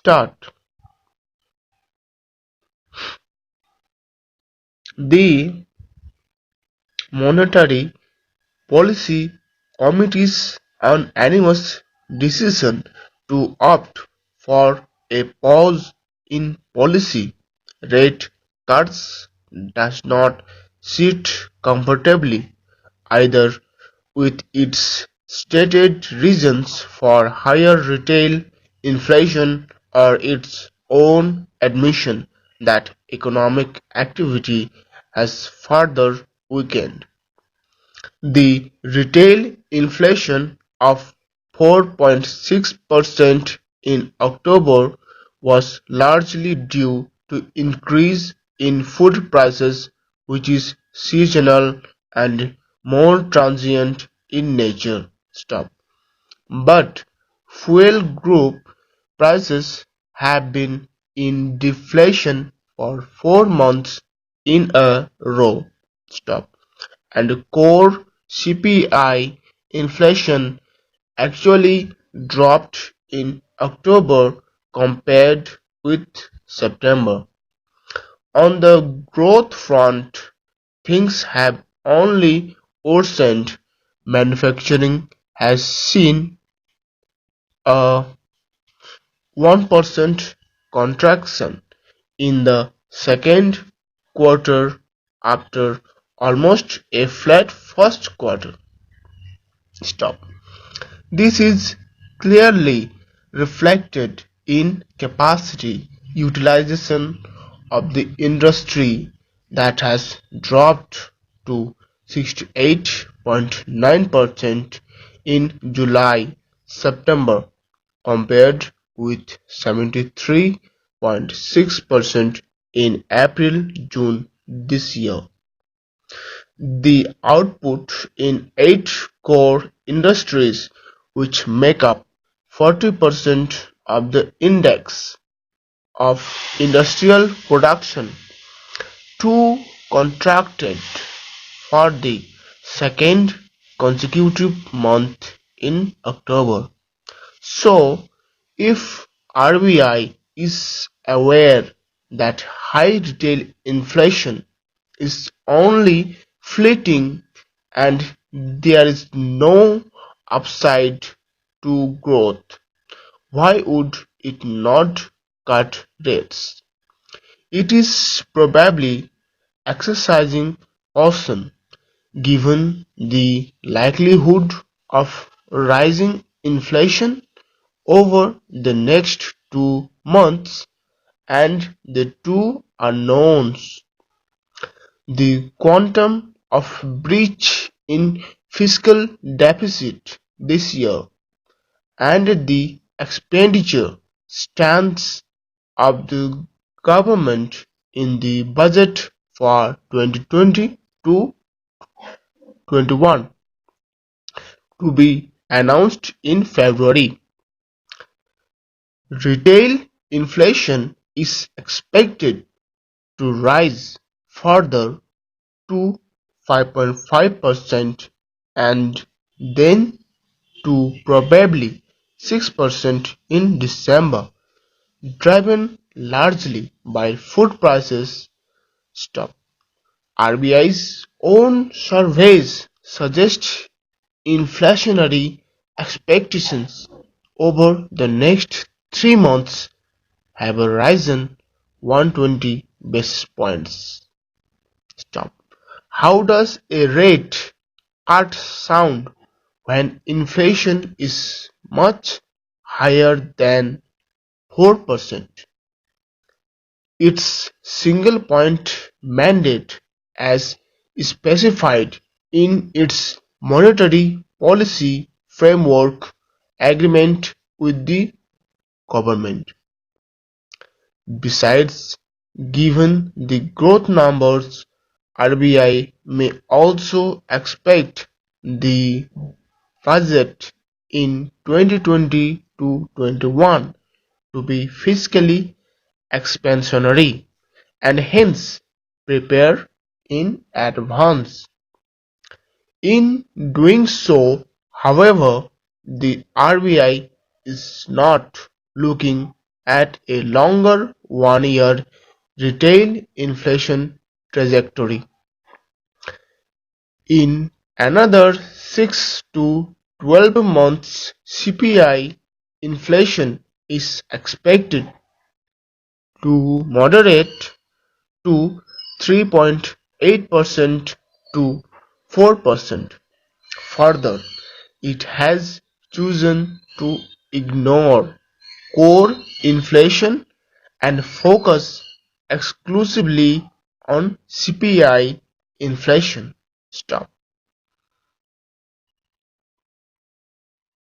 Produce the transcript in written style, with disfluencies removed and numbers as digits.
start. The Monetary Policy Committee's unanimous decision to opt for a pause in policy rate cuts does not sit comfortably either with its stated reasons for higher retail inflation or its own admission that economic activity has further weakened. The retail inflation of 4.6% in October was largely due to increase in food prices, which is seasonal and more transient in nature. But fuel group prices have been in deflation for 4 months in a row. And core CPI inflation actually dropped in October compared with September. On the growth front, things have only worsened. Manufacturing has seen a 1% contraction in the second quarter after almost a flat first quarter. Stop. This is clearly reflected in capacity utilization of the industry that has dropped to 68.9% in July-September compared with 73.6% in April-June this year. The output in 8 core industries, which make up 40% of the index of industrial production, too contracted for the second consecutive month in October. So, if RBI is aware that high retail inflation is only fleeting and there is no upside to growth, why would it not cut rates? It is probably exercising caution, given the likelihood of rising inflation over the next 2 months and the two unknowns: the quantum of breach in fiscal deficit this year and the expenditure stance of the government in the budget for 2020 to 21, to be announced in February. Retail inflation is expected to rise further to 5.5% and then to probably 6% in December, driven largely by food prices. RBI's own surveys suggest inflationary expectations over the next 3 months have risen 120 basis points. How does a rate cut sound when inflation is much higher than 4%? Its single-point mandate, as specified in its monetary policy framework agreement with the government. Besides, given the growth numbers, RBI may also expect the budget in 2020 to 21 to be fiscally expansionary and hence prepare in advance. In doing so, however, the RBI is not looking at a longer one-year retail inflation trajectory. In another 6 to 12 months, CPI inflation is expected to moderate to 3.8% to 4%. Further, it has chosen to ignore core inflation and focus exclusively on CPI inflation. Stop.